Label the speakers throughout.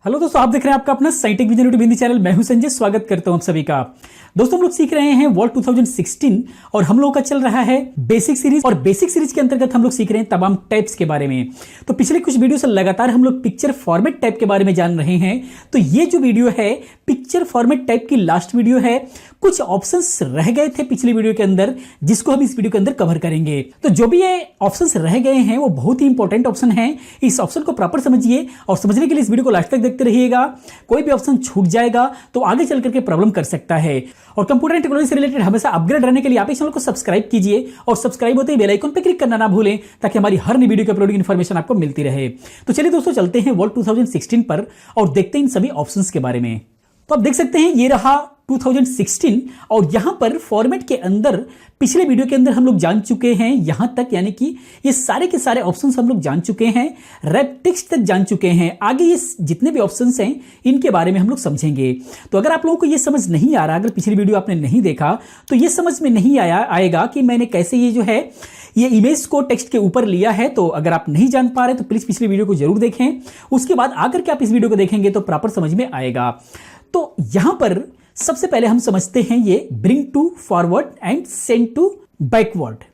Speaker 1: Hello दोस्तों, आप देख रहे हैं आपका अपना scientific vision YouTube Hindi channel. मैं हूं संजय, स्वागत करता हूं आप सभी का। दोस्तों, हम लोग सीख रहे हैं वर्ल्ड 2016 और हम लोगों का चल रहा है बेसिक सीरीज। और बेसिक सीरीज के अंतर्गत हम लोग सीख रहे हैं तमाम टाइप्स के बारे में। तो पिछले कुछ वीडियो से लगातार हम लोग पिक्चर फॉर्मेट टाइप के बारे में जान रहे हैं। तो ये जो वीडियो है पिक्चर फॉर्मेट टाइप की लास्ट वीडियो है। कुछ ऑप्शंस रह गए थे पिछली वीडियो के अंदर, जिसको हम इस वीडियो के अंदर कवर करेंगे। तो जो भी ये ऑप्शंस रह गए हैं वो बहुत ही इंपॉर्टेंट ऑप्शन है। इस ऑप्शन को प्रॉपर समझिए और समझने के लिए इस वीडियो को लास्ट तक देखते रहिएगा। कोई भी ऑप्शन छूट जाएगा तो आगे चल करके प्रॉब्लम कर सकता है। और कंप्यूटर एंड टेक्नोलॉजी से रिलेटेड हमेशा अपग्रेड रहने के लिए आप इस चैनल को सब्सक्राइब कीजिए और सब्सक्राइब होते ही बेल आइकन पे क्लिक करना ना भूलें, ताकि हमारी हर नई वीडियो की अपलोडिंग इन्फॉर्मेशन आपको मिलती रहे। तो चलिए दोस्तों, चलते हैं वर्ल्ड 2016 पर और देखते हैं इन सभी ऑप्शंस के बारे में। तो आप देख सकते हैं ये रहा 2016 और यहां पर फॉर्मेट के अंदर पिछले वीडियो के अंदर हम लोग जान चुके हैं यहां तक, यानी कि ये सारे के सारे ऑप्शंस हम लोग जान चुके हैं, रैप टेक्स्ट तक जान चुके हैं। आगे ये जितने भी ऑप्शंस हैं इनके बारे में हम लोग समझेंगे। तो अगर आप लोगों को ये समझ नहीं आ रहा, अगर पिछली वीडियो आपने नहीं देखा तो ये समझ में नहीं आएगा कि मैंने कैसे ये जो है ये इमेज को टेक्स्ट के ऊपर लिया है। तो अगर आप नहीं जान पा रहे तो प्लीज पिछली वीडियो को जरूर देखें, उसके बाद आकर के आप इस वीडियो को देखेंगे तो प्रॉपर समझ में आएगा। तो यहां पर सबसे पहले हम समझते हैं ये bring to forward and send to backward.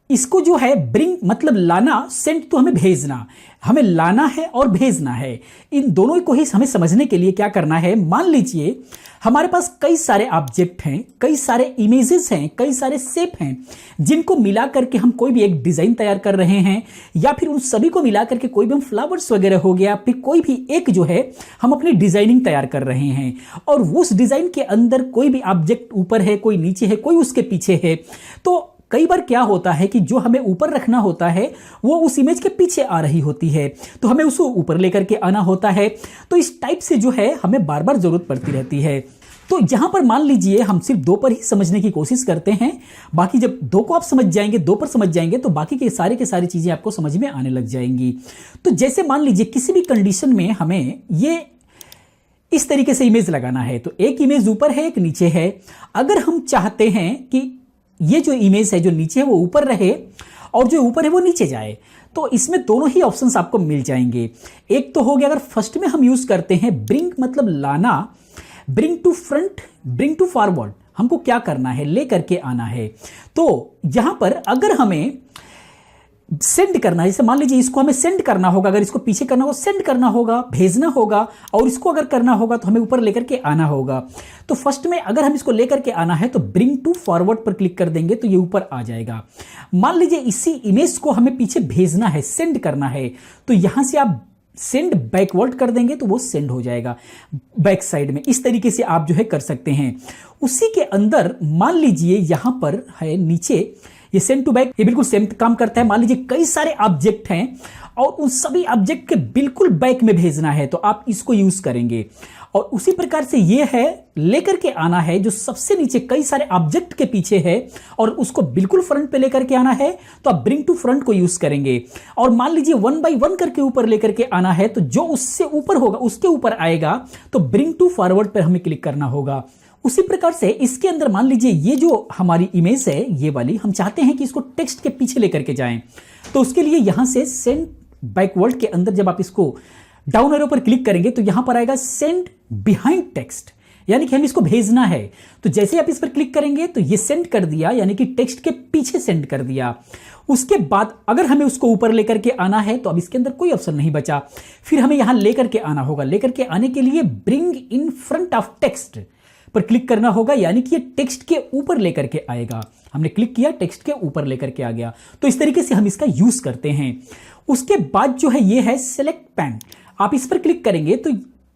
Speaker 1: इसको जो है ब्रिंग मतलब लाना, सेंड तो हमें भेजना, हमें लाना है और भेजना है। इन दोनों को ही हमें समझने के लिए क्या करना है, मान लीजिए हमारे पास कई सारे ऑब्जेक्ट हैं, कई सारे इमेजेस हैं, कई सारे शेप हैं, जिनको मिला करके हम कोई भी एक डिजाइन तैयार कर रहे हैं, या फिर उन सभी को मिला करके कोई भी हम फ्लावर्स वगैरह हो गया, फिर कोई भी एक जो है हम अपनी डिजाइनिंग तैयार कर रहे हैं। और उस डिजाइन के अंदर कोई भी ऑब्जेक्ट ऊपर है, कोई नीचे है, कोई उसके पीछे है। तो कई बार क्या होता है कि जो हमें ऊपर रखना होता है वो उस इमेज के पीछे आ रही होती है, तो हमें उसको ऊपर लेकर के आना होता है। तो इस टाइप से जो है हमें बार बार जरूरत पड़ती रहती है। तो यहां पर मान लीजिए हम सिर्फ दो पर ही समझने की कोशिश करते हैं, बाकी जब दो को आप समझ जाएंगे, दो पर समझ जाएंगे तो बाकी के सारी चीजें आपको समझ में आने लग जाएंगी। तो जैसे मान लीजिए किसी भी कंडीशन में हमें ये इस तरीके से इमेज लगाना है, तो एक इमेज ऊपर है, एक नीचे है। अगर हम चाहते हैं कि ये जो इमेज है जो नीचे है वो ऊपर रहे और जो ऊपर है वो नीचे जाए, तो इसमें दोनों ही ऑप्शंस आपको मिल जाएंगे। एक तो हो गया, अगर फर्स्ट में हम यूज करते हैं ब्रिंग मतलब लाना, bring to front, bring to forward, हमको क्या करना है, ले करके आना है। तो यहां पर अगर हमें सेंड करना है, जैसे मान लीजिए इसको हमें सेंड करना होगा, अगर इसको पीछे करना होगा सेंड करना होगा, भेजना होगा, और इसको अगर करना होगा तो हमें ऊपर लेकर के आना होगा। तो फर्स्ट में अगर हम इसको लेकर के आना है तो ब्रिंग टू फॉरवर्ड पर क्लिक कर देंगे तो ये ऊपर आ जाएगा। मान लीजिए इसी इमेज को हमें पीछे भेजना है, सेंड करना है, तो यहां से आप सेंड बैकवर्ड कर देंगे तो वो सेंड हो जाएगा बैक साइड में। इस तरीके से आप जो है कर सकते हैं। उसी के अंदर मान लीजिए यहां पर है नीचे ये सेंड टू बैक, ये बिल्कुल सेम काम करता है। मान लीजिए कई सारे ऑब्जेक्ट हैं और उन सभी ऑब्जेक्ट के बिल्कुल बैक में भेजना है तो आप इसको यूज करेंगे। और उसी प्रकार से ये है लेकर के आना है जो सबसे नीचे कई सारे ऑब्जेक्ट के पीछे है और उसको बिल्कुल फ्रंट पे लेकर के आना है तो आप ब्रिंग टू फ्रंट को यूज करेंगे। और मान लीजिए 1 बाय 1 करके ऊपर लेकर के आना है तो जो उससे ऊपर होगा उसके ऊपर आएगा तो ब्रिंग टू फॉरवर्ड पर हमें क्लिक करना होगा। उसी प्रकार से इसके अंदर मान लीजिए ये जो हमारी इमेज है ये वाली, हम चाहते हैं कि इसको टेक्स्ट के पीछे लेकर के जाएं, तो उसके लिए यहां से सेंड बैकवर्ड के अंदर जब आप इसको डाउन एरो पर क्लिक करेंगे तो यहां पर आएगा सेंड बिहाइंड टेक्स्ट, यानी कि हम इसको भेजना है। तो जैसे आप इस पर क्लिक करेंगे तो ये सेंड कर दिया, यानी कि टेक्स्ट के पीछे सेंड कर दिया। उसके बाद अगर हमें उसको ऊपर लेकर के आना है तो अब इसके अंदर कोई ऑप्शन नहीं बचा, फिर हमें यहां लेकर के आना होगा। लेकर के आने के लिए bring in front of text पर क्लिक करना होगा, यानी कि ये टेक्स्ट के ऊपर लेकर के आएगा। हमने क्लिक किया, टेक्स्ट के ऊपर लेकर के आ गया। तो इस तरीके से हम इसका यूज करते हैं। उसके बाद जो है ये है सेलेक्ट पैन, आप इस पर क्लिक करेंगे तो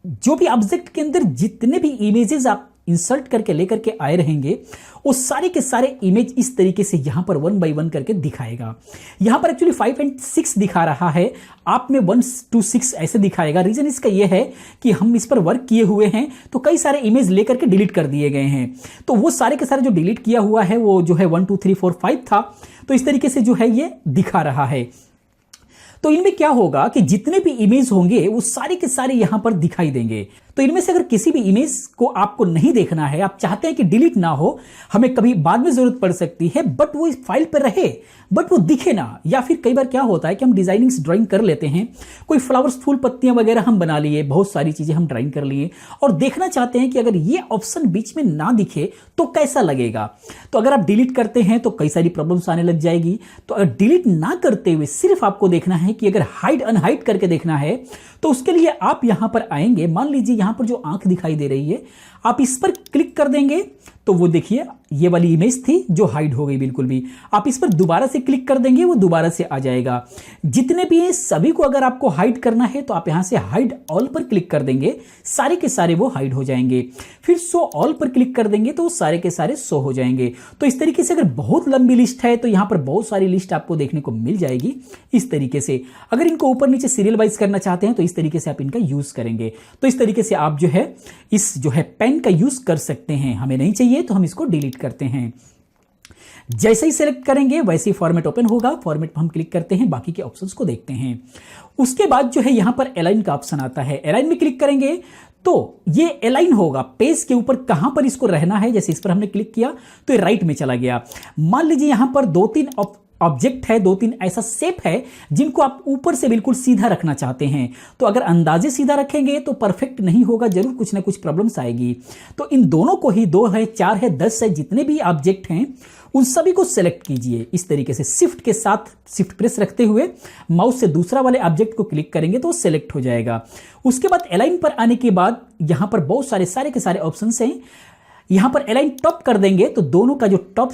Speaker 1: जो भी ऑब्जेक्ट के अंदर जितने भी इमेजेस आप इंसर्ट करके लेकर के आए रहेंगे वो सारे के सारे इमेज इस तरीके से यहां पर 1 बाय 1 करके दिखाएगा। यहां पर एक्चुअली 5 और 6 दिखा रहा है, आप में 1 to 6 ऐसे दिखाएगा। रीजन इसका यह है कि हम इस पर वर्क किए हुए हैं तो कई सारे इमेज लेकर के डिलीट कर दिए गए हैं, तो वो सारे के सारे जो डिलीट किया हुआ है वो जो है 1 2 3 4 5 था, तो इस तरीके से जो है ये दिखा रहा है। तो इनमें क्या होगा कि जितने भी इमेज होंगे वो सारे के सारे यहां पर दिखाई देंगे। तो इनमें से अगर किसी भी इमेज को आपको नहीं देखना है, आप चाहते हैं कि डिलीट ना हो, हमें कभी बाद में जरूरत पड़ सकती है, बट वो इस फाइल पर रहे, बट वो दिखे ना, या फिर कई बार क्या होता है कि हम डिजाइनिंग्स ड्राइंग कर लेते हैं, कोई फ्लावर्स, फूल पत्तियां वगैरह हम बना लिए, बहुत सारी चीजें हम ड्राइंग कर लिए और देखना चाहते हैं कि अगर ये ऑप्शन बीच में ना दिखे तो कैसा लगेगा। तो अगर आप डिलीट करते हैं तो कई सारी प्रॉब्लम्स आने लग जाएगी। तो अगर डिलीट ना करते हुए सिर्फ आपको देखना है कि अगर हाइड अनहाइड करके देखना है, तो उसके लिए आप यहां पर आएंगे। मान लीजिए यहां पर जो आंख दिखाई दे रही है, आप इस पर क्लिक कर देंगे तो वो देखिए ये वाली इमेज थी जो हाइड हो गई बिल्कुल भी। आप इस पर दोबारा से क्लिक कर देंगे, वो दोबारा से आ जाएगा। जितने भी हैं सभी को अगर आपको हाइड करना है तो आप यहां से हाइड ऑल पर क्लिक कर देंगे, सारे के सारे वो हाइड हो जाएंगे। फिर शो ऑल पर क्लिक कर देंगे तो सारे के सारे शो हो जाएंगे। तो इस तरीके से अगर बहुत लंबी लिस्ट है तो यहां पर बहुत सारी लिस्ट आपको देखने को मिल जाएगी इस तरीके से। अगर इनको ऊपर नीचे सीरियल वाइज करना चाहते हैं तो इस तरीके से आप इनका यूज करेंगे। तो इस तरीके से आप जो है इस जो है पेन का यूज कर सकते हैं। हमें नहीं चाहिए तो हम इसको डिलीट करते हैं। जैसे ही सिलेक्ट करेंगे वैसे ही फॉर्मेट ओपन होगा। फॉर्मेट पर हम क्लिक करते हैं, बाकी के ऑप्शंस को देखते हैं। उसके बाद जो है यहां पर अलाइन का ऑप्शन आता है। अलाइन में क्लिक करेंगे तो ये अलाइन होगा पेज के ऊपर, कहां पर इसको रहना है। जैसे इस पर हमने क्लिक किया तो ये राइट में चला गया। मान लीजिए यहां पर 2-3 ऑब्जेक्ट है, 2-3 ऐसा शेप है जिनको आप ऊपर से बिल्कुल सीधा रखना चाहते हैं। तो अगर अंदाजे सीधा रखेंगे तो परफेक्ट नहीं होगा, जरूर कुछ ना कुछ प्रॉब्लम्स आएगी। तो इन दोनों को ही 2 है, 4 है, 10 है, जितने भी ऑब्जेक्ट हैं उन सभी को सेलेक्ट कीजिए। इस तरीके से शिफ्ट के साथ शिफ्ट प्रेस रखते हुए माउस से दूसरा वाले ऑब्जेक्ट को क्लिक करेंगे तो सेलेक्ट हो जाएगा। उसके बाद अलाइन पर आने के बाद यहां पर बहुत सारे के सारे ऑप्शंस हैं। यहां पर अलाइन टॉप कर देंगे तो दोनों का जो टॉप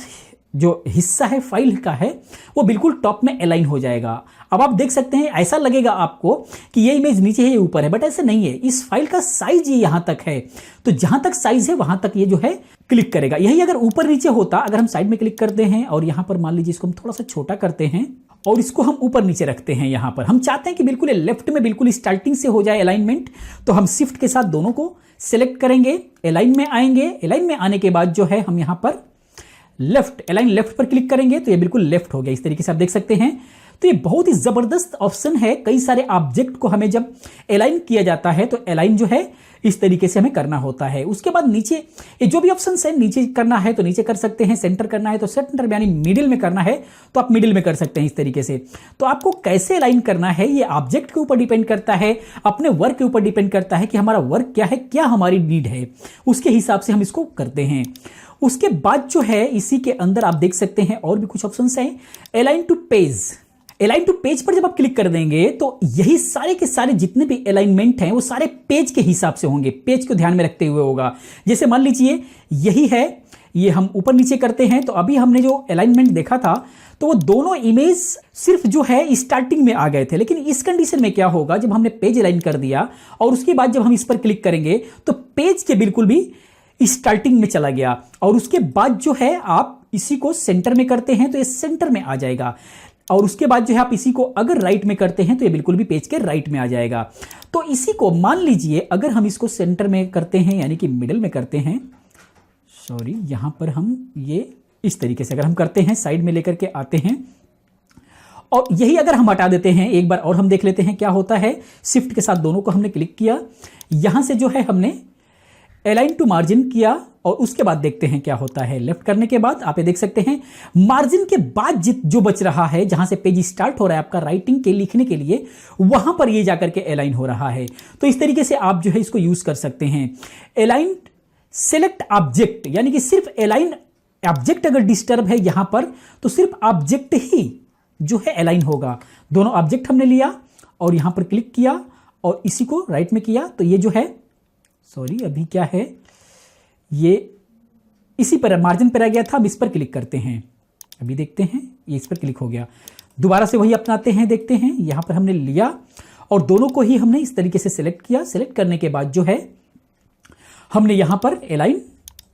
Speaker 1: जो हिस्सा है फाइल का है वो बिल्कुल टॉप में अलाइन हो जाएगा। अब आप देख सकते हैं ऐसा लगेगा आपको कि ये इमेज नीचे है ये ऊपर है, बट ऐसा नहीं है। इस फाइल का साइज ये यहां तक है, तो जहां तक साइज है वहां तक ये जो है क्लिक करेगा। यही अगर ऊपर नीचे होता, अगर हम साइड में क्लिक करते हैं और यहां पर मान लीजिए इसको हम थोड़ा सा छोटा करते हैं और इसको हम ऊपर नीचे रखते हैं, यहां पर हम चाहते हैं कि बिल्कुल लेफ्ट में बिल्कुल स्टार्टिंग से हो जाए अलाइनमेंट, तो हम शिफ्ट के साथ दोनों को सिलेक्ट करेंगे, अलाइन में आएंगे। अलाइन में आने के बाद जो है हम यहां पर लेफ्ट, अलाइन लेफ्ट पर क्लिक करेंगे तो ये बिल्कुल लेफ्ट हो गया। इस तरीके से आप देख सकते हैं। तो ये बहुत ही जबरदस्त ऑप्शन है। कई सारे ऑब्जेक्ट को हमें जब अलाइन किया जाता है तो अलाइन जो है इस तरीके से हमें करना होता है। उसके बाद नीचे ये जो भी ऑप्शन है, नीचे करना है तो नीचे कर सकते हैं, सेंटर करना है तो सेंटर यानी मिडिल में करना है तो आप मिडिल में कर सकते हैं इस तरीके से। तो आपको कैसे अलाइन करना है ये ऑब्जेक्ट के ऊपर डिपेंड करता है, अपने वर्क के ऊपर डिपेंड करता है कि हमारा वर्क क्या है, क्या हमारी नीड है, उसके हिसाब से हम इसको करते हैं। उसके बाद जो है इसी के अंदर आप देख सकते हैं और भी कुछ ऑप्शंस हैं। Align to page, align to page पर जब आप क्लिक कर देंगे तो यही सारे के सारे जितने भी अलाइनमेंट हैं वो सारे पेज के हिसाब से होंगे, पेज को ध्यान में रखते हुए होगा। जैसे मान लीजिए यही है, ये हम ऊपर नीचे करते हैं तो अभी हमने जो अलाइनमेंट देखा था तो वो दोनों इमेज सिर्फ जो है स्टार्टिंग में आ गए थे। लेकिन इस कंडीशन में क्या होगा, जब हमने पेज अलाइन कर दिया और उसके बाद जब हम इस पर क्लिक करेंगे तो पेज के बिल्कुल भी स्टार्टिंग में चला गया। और उसके बाद जो है आप इसी को सेंटर में करते हैं तो ये सेंटर में आ जाएगा। और उसके बाद जो है आप इसी को अगर राइट में करते हैं तो ये बिल्कुल भी पेज के राइट में आ जाएगा। तो इसी को मान लीजिए अगर हम इसको सेंटर में करते हैं यानी कि मिडिल में करते हैं, सॉरी यहां पर हम ये इस तरीके से अगर हम करते हैं, साइड में लेकर के आते हैं और यही अगर हम हटा देते हैं, एक बार और हम देख लेते हैं क्या होता है। शिफ्ट के साथ दोनों को हमने क्लिक किया, यहां से जो है हमने अलाइन टू मार्जिन किया और उसके बाद देखते हैं क्या होता है। लेफ्ट करने के बाद आप ये देख सकते हैं मार्जिन के बाद जो बच रहा है, जहां से पेज स्टार्ट हो रहा है आपका राइटिंग के लिखने के लिए, वहां पर ये जाकर के अलाइन हो रहा है। तो इस तरीके से आप जो है इसको यूज कर सकते हैं। अलाइन सेलेक्ट ऑब्जेक्ट यानी कि सिर्फ अलाइन ऑब्जेक्ट अगर डिस्टर्ब है यहां पर तो सिर्फ ऑब्जेक्ट ही जो है अलाइन होगा। दोनों ऑब्जेक्ट हमने लिया और यहां पर क्लिक किया और इसी को राइट में किया तो ये जो है, सॉरी अभी क्या है, ये इसी पर मार्जिन पर आ गया था, हम इस पर क्लिक करते हैं, अभी देखते हैं ये इस पर क्लिक हो गया। दोबारा से वही अपनाते हैं, देखते हैं यहां पर हमने लिया और दोनों को ही हमने इस तरीके से सिलेक्ट किया। सिलेक्ट करने के बाद जो है हमने यहां पर अलाइन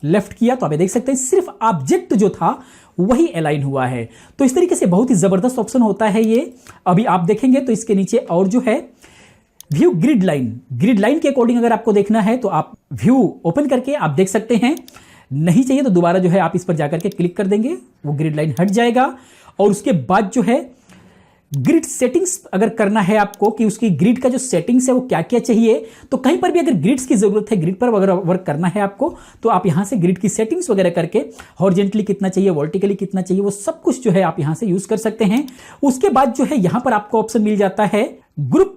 Speaker 1: लेफ्ट किया तो आप देख सकते हैं सिर्फ ऑब्जेक्ट जो था वही अलाइन हुआ है। तो इस तरीके से बहुत ही जबरदस्त ऑप्शन होता है ये। अभी आप देखेंगे तो इसके नीचे और जो है view grid line, grid line के अकॉर्डिंग अगर आपको देखना है तो आप व्यू ओपन करके आप देख सकते हैं। नहीं चाहिए तो दोबारा जो है आप इस पर जाकर के क्लिक कर देंगे, वो ग्रिड लाइन हट जाएगा। और उसके बाद जो है ग्रिड सेटिंग्स अगर करना है आपको कि उसकी ग्रिड का जो सेटिंग्स है वो क्या क्या चाहिए, तो कहीं पर भी अगर ग्रिड्स की जरूरत है, ग्रिड पर अगर वर्क करना है आपको, तो आप यहां से ग्रिड की सेटिंग्स वगैरह करके हॉरिजॉन्टली कितना चाहिए, वर्टिकली कितना चाहिए, वो सब कुछ जो है आप यहां से यूज कर सकते हैं। उसके बाद जो है यहां पर आपको ऑप्शन मिल जाता है ग्रुप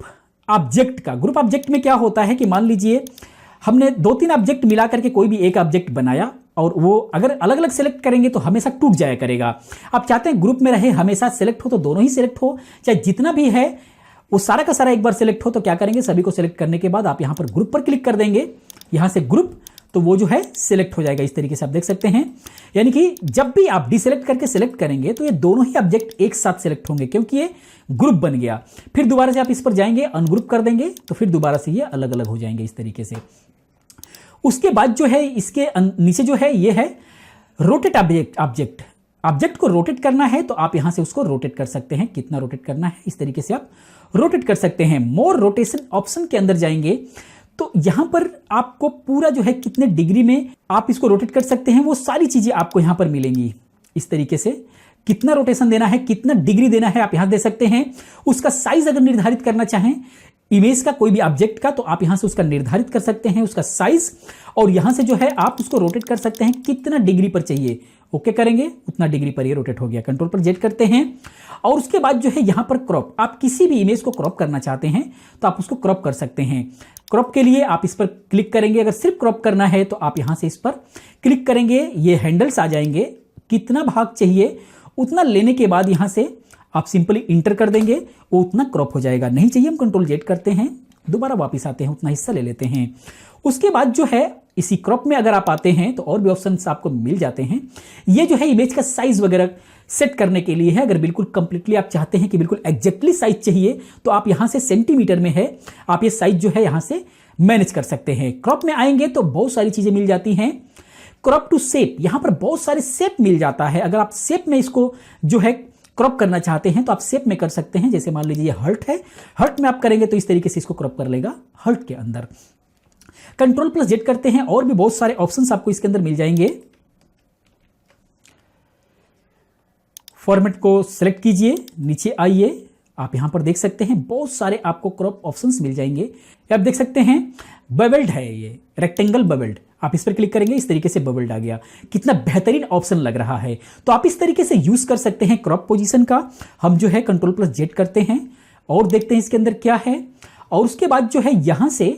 Speaker 1: ऑब्जेक्ट का। ग्रुप ऑब्जेक्ट में क्या होता है कि मान लीजिए हमने 2-3 ऑब्जेक्ट मिला करके कोई भी एक ऑब्जेक्ट बनाया और वो अगर अलग अलग सेलेक्ट करेंगे तो हमेशा टूट जाया करेगा। आप चाहते हैं ग्रुप में रहे, हमेशा सेलेक्ट हो तो दोनों ही सेलेक्ट हो, चाहे जितना भी है वो सारा का सारा एक बार सेलेक्ट हो। तो क्या करेंगे, सभी को सेलेक्ट करने के बाद आप यहां पर ग्रुप पर क्लिक कर देंगे, यहां से ग्रुप, तो वो जो है सिलेक्ट हो जाएगा। इस तरीके से आप देख सकते हैं, यानी कि जब भी आप डिसेलेक्ट करके सिलेक्ट करेंगे तो ये दोनों ही ऑब्जेक्ट एक साथ सिलेक्ट होंगे, क्योंकि ये ग्रुप बन गया। फिर दोबारा से आप इस पर जाएंगे, अनग्रुप कर देंगे, तो फिर दोबारा से ये अलग अलग हो जाएंगे इस तरीके से। उसके बाद जो है इसके नीचे जो है ये है रोटेट ऑब्जेक्ट को रोटेट करना है तो आप यहां से उसको रोटेट कर सकते हैं, कितना रोटेट करना है इस तरीके से आप रोटेट कर सकते हैं। मोर रोटेशन ऑप्शन के अंदर जाएंगे तो यहां पर आपको पूरा जो है कितने डिग्री में आप इसको रोटेट कर सकते हैं वो सारी चीजें आपको यहां पर मिलेंगी। इस तरीके से कितना रोटेशन देना है, कितना डिग्री देना है, आप यहां दे सकते हैं। उसका साइज अगर निर्धारित करना चाहें इमेज का, कोई भी ऑब्जेक्ट का, तो आप यहां से उसका निर्धारित कर सकते हैं उसका साइज, और यहां से जो है आप उसको रोटेट कर सकते हैं कितना डिग्री पर चाहिए। ओके करेंगे, उतना डिग्री पर ये रोटेट हो गया। कंट्रोल पर जेड करते हैं और उसके बाद जो है यहां पर क्रॉप, आप किसी भी इमेज को क्रॉप करना चाहते हैं तो आप उसको क्रॉप कर सकते हैं। क्रॉप के लिए आप इस पर क्लिक करेंगे, अगर सिर्फ क्रॉप करना है तो आप यहां से इस पर क्लिक करेंगे, ये हैंडल्स आ जाएंगे, कितना भाग चाहिए उतना लेने के बाद यहां से आप सिंपली इंटर कर देंगे, वो उतना क्रॉप हो जाएगा। नहीं चाहिए हम कंट्रोल जेड करते हैं, दोबारा वापस आते हैं, उतना हिस्सा ले लेते हैं। उसके बाद जो है इसी क्रॉप में अगर आप आते हैं तो और भी ऑप्शंस आपको मिल जाते हैं। ये जो है इमेज का साइज वगैरह सेट करने के लिए है। अगर बिल्कुल कंप्लीटली आप चाहते हैं कि बिल्कुल एग्जैक्टली साइज चाहिए तो आप यहां से सेंटीमीटर में है, आप ये साइज जो है यहां से मैनेज कर सकते हैं। क्रॉप में आएंगे तो बहुत सारी चीजें मिल जाती हैं। क्रॉप टू शेप, यहां पर बहुत सारे शेप मिल जाता है। अगर आप शेप में इसको जो है क्रॉप करना चाहते हैं तो आप शेप में कर सकते हैं। जैसे मान लीजिए ये हर्ट है, हर्ट में आप करेंगे तो इस तरीके से इसको क्रॉप कर लेगा हर्ट के अंदर। कंट्रोल प्लस जेड करते हैं और भी बहुत सारे ऑप्शंस आपको इसके अंदर मिल जाएंगे। फॉर्मेट को सिलेक्ट कीजिए, नीचे आइए, आप यहां पर देख सकते हैं बहुत सारे आपको क्रॉप ऑप्शंस मिल जाएंगे। आप देख सकते हैं बबल्ड है, ये रेक्टेंगल बबल्ड, आप इस पर क्लिक करेंगे, इस तरीके से बबल्ड आ गया। कितना बेहतरीन ऑप्शन लग रहा है। तो आप इस तरीके से यूज कर सकते हैं क्रॉप पोजीशन का। हम जो है कंट्रोल प्लस जेड करते हैं और देखते हैं इसके अंदर क्या है। और उसके बाद जो है यहां से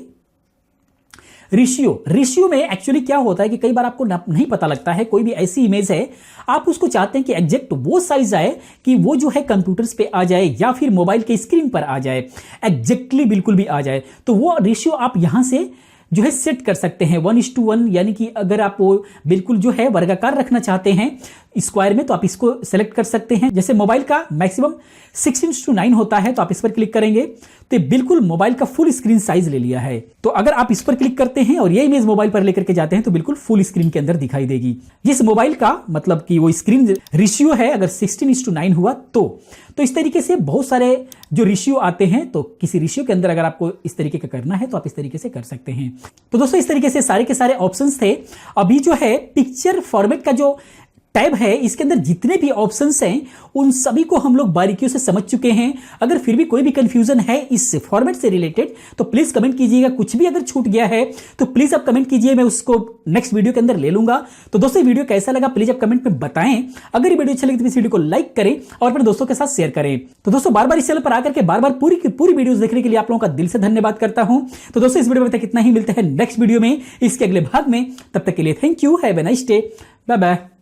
Speaker 1: रेशियो में एक्चुअली क्या होता है कि कई बार आपको नहीं पता लगता है, कोई भी ऐसी इमेज है आप उसको चाहते हैं कि एग्जैक्ट वो साइज आए कि वो जो है कंप्यूटर्स पे आ जाए या फिर मोबाइल के स्क्रीन पर आ जाए, एग्जैक्टली बिल्कुल भी आ जाए, तो वो रेशियो आप यहां से जो है सेट कर सकते हैं 1:1। यानी कि अगर आप वो बिल्कुल जो है वर्गाकार रखना चाहते हैं स्क्वायर में तो आप इसको सेलेक्ट कर सकते हैं। जैसे मोबाइल का मैक्सिमम 6:9 होता है तो आप इस पर क्लिक करेंगे तो बिल्कुल मोबाइल का फुल स्क्रीन साइज ले लिया है। तो अगर आप इस पर क्लिक करते हैं और ये इमेज मोबाइल पर लेकर के जाते हैं तो बिल्कुल फुल स्क्रीन के अंदर दिखाई देगी। जिस मोबाइल का मतलब कि वो स्क्रीन रेशियो है अगर 16:9 हुआ तो इस तरीके से बहुत सारे जो रेशियो आते हैं, तो किसी रेशियो के अंदर अगर आपको इस तरीके का करना है तो आप इस तरीके से कर सकते हैं। तो दोस्तों इस तरीके से सारे के सारे ऑप्शंस थे। अभी जो है पिक्चर फॉर्मेट का जो टैब है इसके अंदर जितने भी ऑप्शंस हैं उन सभी को हम लोग बारीकियों से समझ चुके हैं। अगर फिर भी कोई भी कंफ्यूजन है इस फॉर्मेट से रिलेटेड तो प्लीज कमेंट कीजिएगा। कुछ भी अगर छूट गया है तो प्लीज आप कमेंट कीजिए, मैं उसको नेक्स्ट वीडियो के अंदर ले लूंगा। तो दोस्तों वीडियो कैसा लगा प्लीज आप कमेंट में बताएं। अगर ये वीडियो अच्छा लगे तो इस वीडियो को लाइक करें और अपने दोस्तों के साथ शेयर करें। तो दोस्तों बार बार इस चैनल पर आकर के बार बार पूरी की पूरी वीडियोस देखने के लिए आप लोगों का दिल से धन्यवाद करता हूं। तो दोस्तों इस वीडियो में तक इतना ही, मिलते हैं नेक्स्ट वीडियो में इसके अगले भाग में। तब तक के लिए thank you, have a nice day, bye bye.